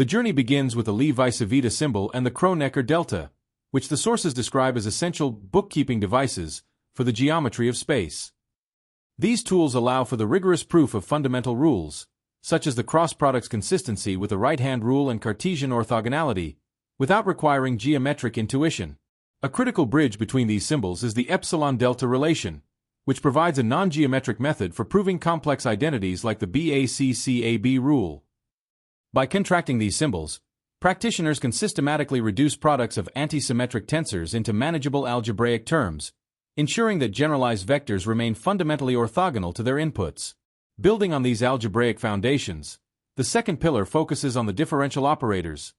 The journey begins with the Levi-Civita symbol and the Kronecker delta, which the sources describe as essential bookkeeping devices for the geometry of space. These tools allow for the rigorous proof of fundamental rules, such as the cross-product's consistency with the right-hand rule and Cartesian orthogonality, without requiring geometric intuition. A critical bridge between these symbols is the epsilon-delta relation, which provides a non-geometric method for proving complex identities like the BAC-CAB rule. By contracting these symbols, practitioners can systematically reduce products of antisymmetric tensors into manageable algebraic terms, ensuring that generalized vectors remain fundamentally orthogonal to their inputs. Building on these algebraic foundations, the second pillar focuses on the differential operators,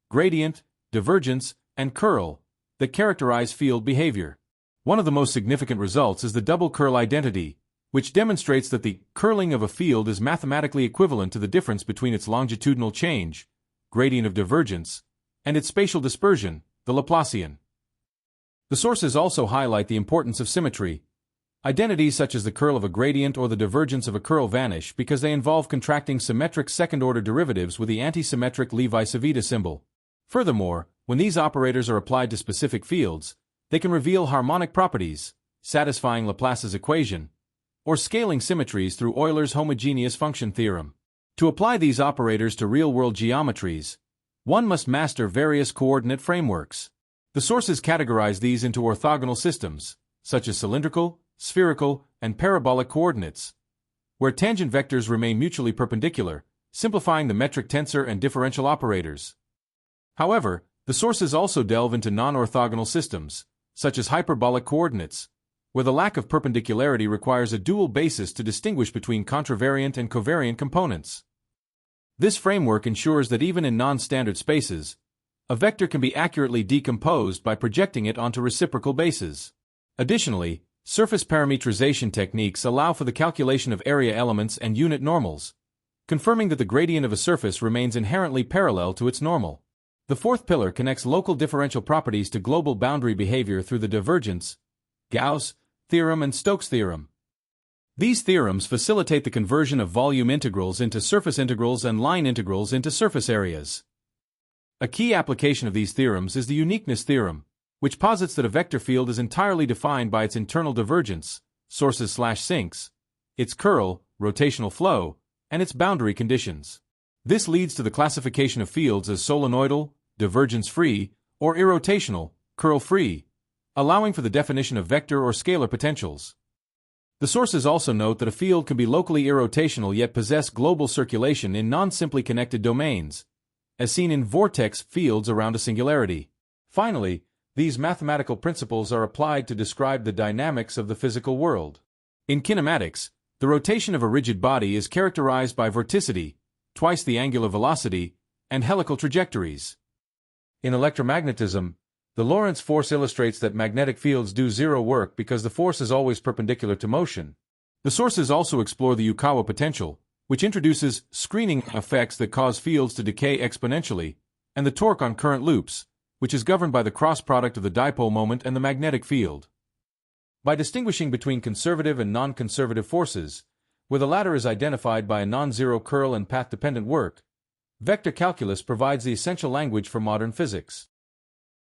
gradient, divergence, and curl, that characterize field behavior. One of the most significant results is the double curl identity, which demonstrates that the curling of a field is mathematically equivalent to the difference between its longitudinal change, gradient of divergence, and its spatial dispersion, the Laplacian. The sources also highlight the importance of symmetry. Identities such as the curl of a gradient or the divergence of a curl vanish because they involve contracting symmetric second-order derivatives with the antisymmetric Levi-Civita symbol. Furthermore, when these operators are applied to specific fields, they can reveal harmonic properties, satisfying Laplace's equation, or scaling symmetries through Euler's homogeneous function theorem. To apply these operators to real-world geometries, one must master various coordinate frameworks. The sources categorize these into orthogonal systems, such as cylindrical, spherical, and parabolic coordinates, where tangent vectors remain mutually perpendicular, simplifying the metric tensor and differential operators. However, the sources also delve into non-orthogonal systems, such as hyperbolic coordinates, where the lack of perpendicularity requires a dual basis to distinguish between contravariant and covariant components. This framework ensures that even in non-standard spaces, a vector can be accurately decomposed by projecting it onto reciprocal bases. Additionally, surface parametrization techniques allow for the calculation of area elements and unit normals, confirming that the gradient of a surface remains inherently parallel to its normal. The fourth pillar connects local differential properties to global boundary behavior through the Divergence, Gauss, theorem and Stokes theorem. These theorems facilitate the conversion of volume integrals into surface integrals and line integrals into surface areas. A key application of these theorems is the uniqueness theorem, which posits that a vector field is entirely defined by its internal divergence, sources/sinks, its curl, rotational flow, and its boundary conditions. This leads to the classification of fields as solenoidal, divergence-free, or irrotational, curl-free, allowing for the definition of vector or scalar potentials. The sources also note that a field can be locally irrotational yet possess global circulation in non-simply connected domains, as seen in vortex fields around a singularity. Finally, these mathematical principles are applied to describe the dynamics of the physical world. In kinematics, the rotation of a rigid body is characterized by vorticity, twice the angular velocity, and helical trajectories. In electromagnetism, the Lorentz force illustrates that magnetic fields do zero work because the force is always perpendicular to motion. The sources also explore the Yukawa potential, which introduces screening effects that cause fields to decay exponentially, and the torque on current loops, which is governed by the cross product of the dipole moment and the magnetic field. By distinguishing between conservative and non-conservative forces, where the latter is identified by a non-zero curl and path-dependent work, vector calculus provides the essential language for modern physics.